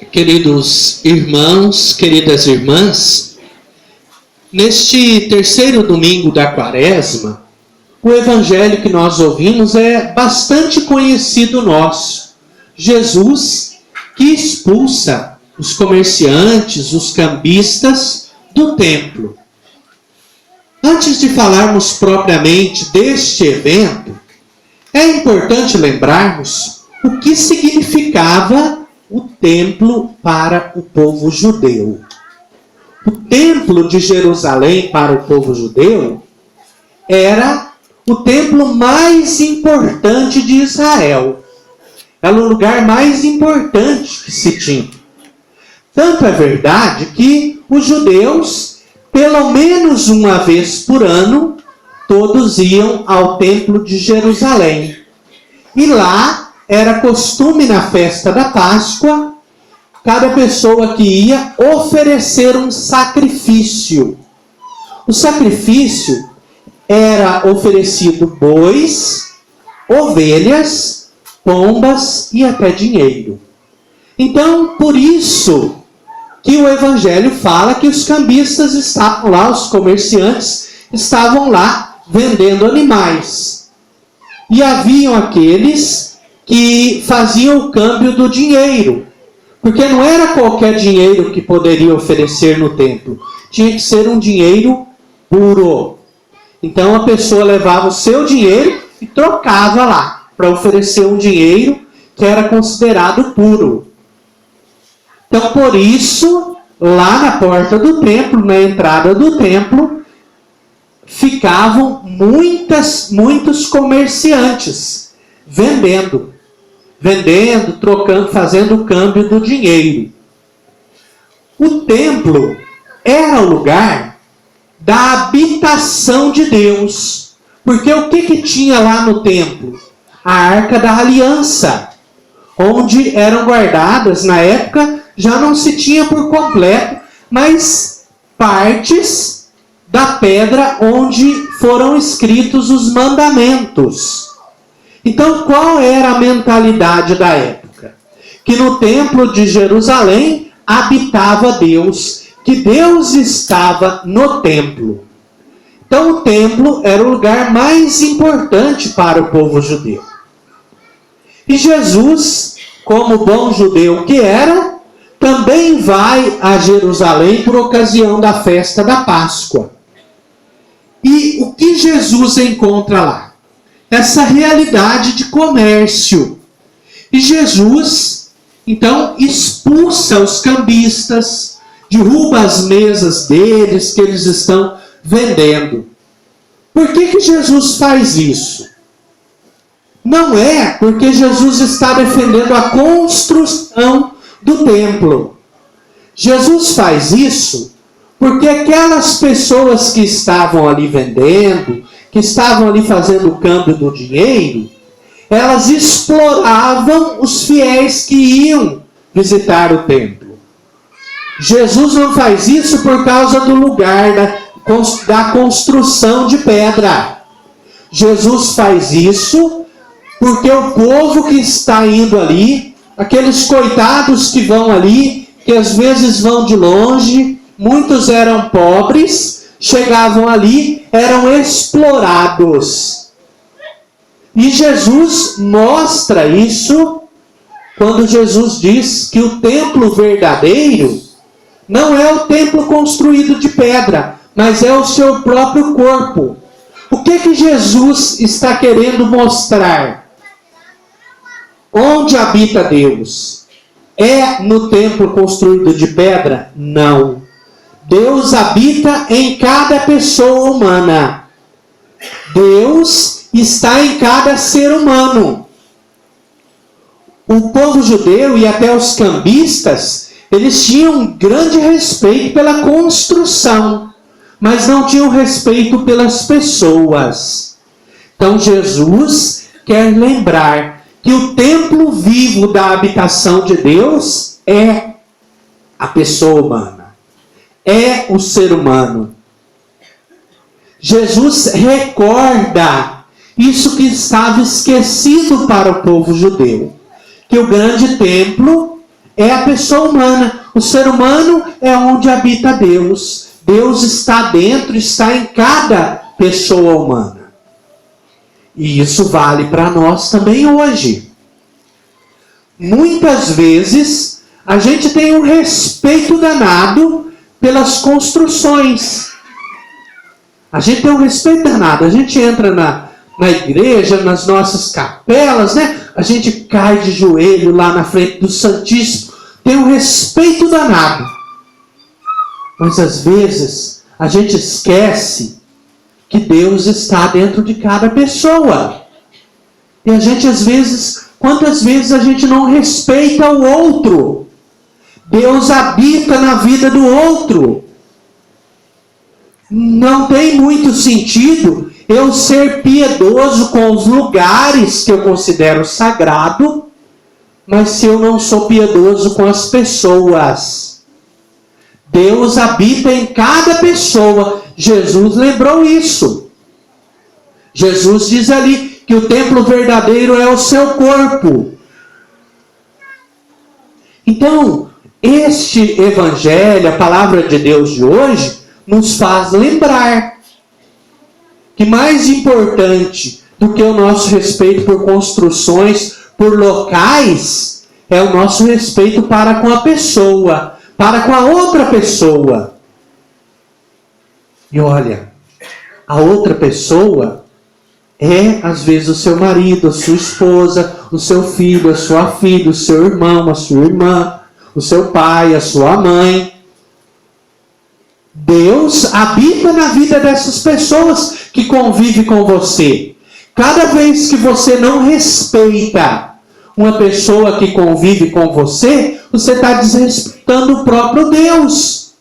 Queridos irmãos, queridas irmãs, neste terceiro domingo da Quaresma, o evangelho que nós ouvimos é bastante conhecido nosso. Jesus que expulsa os comerciantes, os cambistas do templo. Antes de falarmos propriamente deste evento, é importante lembrarmos o que significava o templo para o povo judeu. O templo de Jerusalém para o povo judeu era o templo mais importante de Israel. Era o lugar mais importante que se tinha. Tanto é verdade que os judeus, pelo menos uma vez por ano, todos iam ao templo de Jerusalém. E lá era costume na festa da Páscoa, cada pessoa que ia oferecer um sacrifício. O sacrifício era oferecido bois, ovelhas, pombas e até dinheiro. Então, por isso que o Evangelho fala que os cambistas estavam lá, os comerciantes estavam lá vendendo animais. E haviam aqueles que faziam o câmbio do dinheiro. Porque não era qualquer dinheiro que poderia oferecer no templo. Tinha que ser um dinheiro puro. Então a pessoa levava o seu dinheiro e trocava lá, para oferecer um dinheiro que era considerado puro. Então por isso, lá na porta do templo, na entrada do templo, ficavam muitos comerciantes vendendo, trocando, fazendo o câmbio do dinheiro. O templo era o lugar da habitação de Deus. Porque o que tinha lá no templo? A Arca da Aliança, onde eram guardadas, na época, já não se tinha por completo, mas partes da pedra onde foram escritos os mandamentos. Então, qual era a mentalidade da época? Que no templo de Jerusalém habitava Deus, que Deus estava no templo. Então, o templo era o lugar mais importante para o povo judeu. E Jesus, como bom judeu que era, também vai a Jerusalém por ocasião da festa da Páscoa. E o que Jesus encontra lá? Essa realidade de comércio. E Jesus, então, expulsa os cambistas, derruba as mesas deles que eles estão vendendo. Por que Jesus faz isso? Não é porque Jesus está defendendo a construção do templo. Jesus faz isso porque aquelas pessoas que estavam ali vendendo, que estavam ali fazendo o câmbio do dinheiro, elas exploravam os fiéis que iam visitar o templo. Jesus não faz isso por causa do lugar da construção de pedra. Jesus faz isso porque o povo que está indo ali, aqueles coitados que vão ali, que às vezes vão de longe, muitos eram pobres, chegavam ali, eram explorados. E Jesus mostra isso quando Jesus diz que o templo verdadeiro não é o templo construído de pedra, mas é o seu próprio corpo. O que Jesus está querendo mostrar? Onde habita Deus? É no templo construído de pedra? Não. Deus habita em cada pessoa humana. Deus está em cada ser humano. O povo judeu e até os cambistas, eles tinham um grande respeito pela construção, mas não tinham respeito pelas pessoas. Então Jesus quer lembrar que o templo vivo da habitação de Deus é a pessoa humana, é o ser humano. Jesus recorda isso que estava esquecido para o povo judeu, que o grande templo é a pessoa humana. O ser humano é onde habita Deus. Deus está dentro, está em cada pessoa humana. E isso vale para nós também hoje. Muitas vezes a gente tem um respeito danado pelas construções. A gente tem um respeito danado. A gente entra na igreja, nas nossas capelas, né? A gente cai de joelho lá na frente do Santíssimo. Tem um respeito danado. Mas às vezes a gente esquece que Deus está dentro de cada pessoa. E a gente às vezes, quantas vezes a gente não respeita o outro? Deus habita na vida do outro. Não tem muito sentido eu ser piedoso com os lugares que eu considero sagrado, mas se eu não sou piedoso com as pessoas. Deus habita em cada pessoa. Jesus lembrou isso. Jesus diz ali que o templo verdadeiro é o seu corpo. Então, este evangelho, a palavra de Deus de hoje, nos faz lembrar que mais importante do que o nosso respeito por construções, por locais, é o nosso respeito para com a pessoa, para com a outra pessoa. E olha, a outra pessoa é, às vezes, o seu marido, a sua esposa, o seu filho, a sua filha, o seu irmão, a sua irmã, o seu pai, a sua mãe. Deus habita na vida dessas pessoas que convivem com você. Cada vez que você não respeita uma pessoa que convive com você, você está desrespeitando o próprio Deus.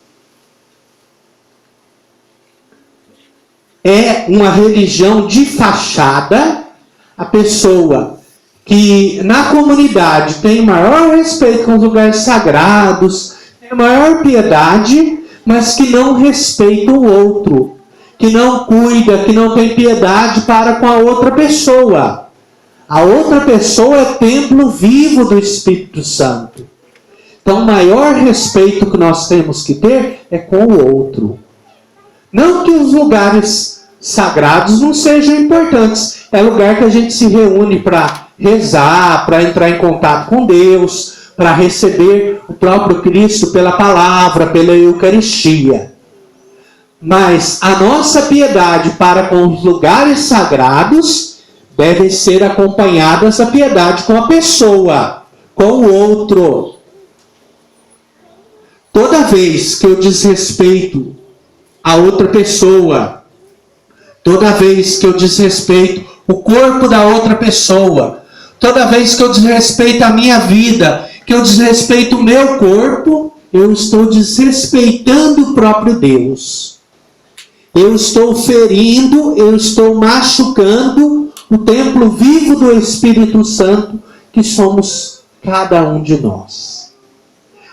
É uma religião de fachada. A pessoa que na comunidade tem maior respeito com os lugares sagrados, tem maior piedade, mas que não respeita o outro, que não cuida, que não tem piedade para com a outra pessoa. A outra pessoa é templo vivo do Espírito Santo. Então, o maior respeito que nós temos que ter é com o outro. Não que os lugares sagrados não sejam importantes. É lugar que a gente se reúne para rezar, para entrar em contato com Deus, para receber o próprio Cristo pela palavra, pela Eucaristia. Mas a nossa piedade para com os lugares sagrados deve ser acompanhada essa piedade com a pessoa, com o outro. Toda vez que eu desrespeito a outra pessoa, toda vez que eu desrespeito o corpo da outra pessoa, toda vez que eu desrespeito a minha vida, que eu desrespeito o meu corpo, eu estou desrespeitando o próprio Deus. Eu estou ferindo, eu estou machucando o templo vivo do Espírito Santo, que somos cada um de nós.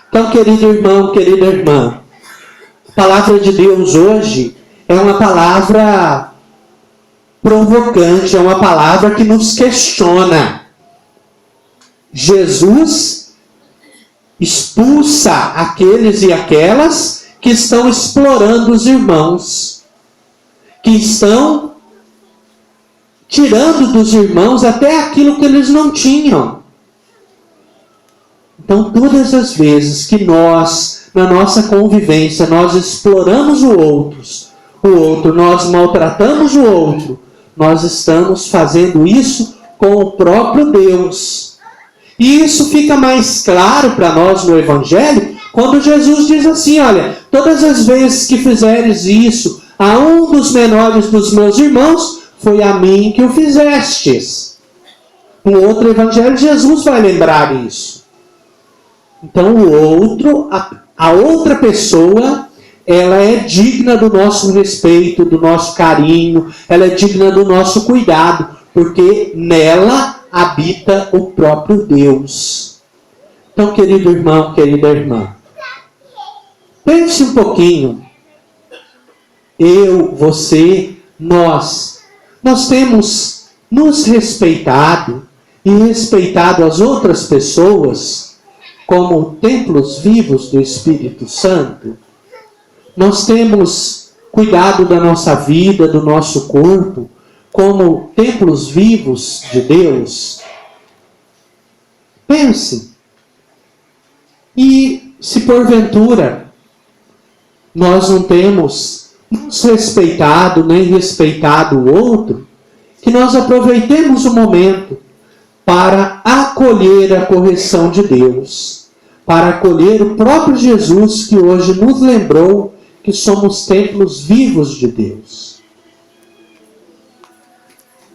Então, querido irmão, querida irmã, a palavra de Deus hoje é uma palavra provocante, é uma palavra que nos questiona. Jesus expulsa aqueles e aquelas que estão explorando os irmãos, que estão tirando dos irmãos até aquilo que eles não tinham. Então, todas as vezes que nós, na nossa convivência, nós exploramos o outro, nós maltratamos o outro, nós estamos fazendo isso com o próprio Deus. E isso fica mais claro para nós no Evangelho, quando Jesus diz assim, olha, todas as vezes que fizeres isso a um dos menores dos meus irmãos, foi a mim que o fizestes. No outro Evangelho, Jesus vai lembrar isso. Então, o outro, a outra pessoa, ela é digna do nosso respeito, do nosso carinho, ela é digna do nosso cuidado, porque nela habita o próprio Deus. Então, querido irmão, querida irmã, pense um pouquinho. Eu, você, nós temos nos respeitado e respeitado as outras pessoas como templos vivos do Espírito Santo? Nós temos cuidado da nossa vida, do nosso corpo, como templos vivos de Deus? Pense. E se porventura nós não temos nos respeitado nem respeitado o outro, que nós aproveitemos o momento para acolher a correção de Deus, para acolher o próprio Jesus que hoje nos lembrou que somos templos vivos de Deus.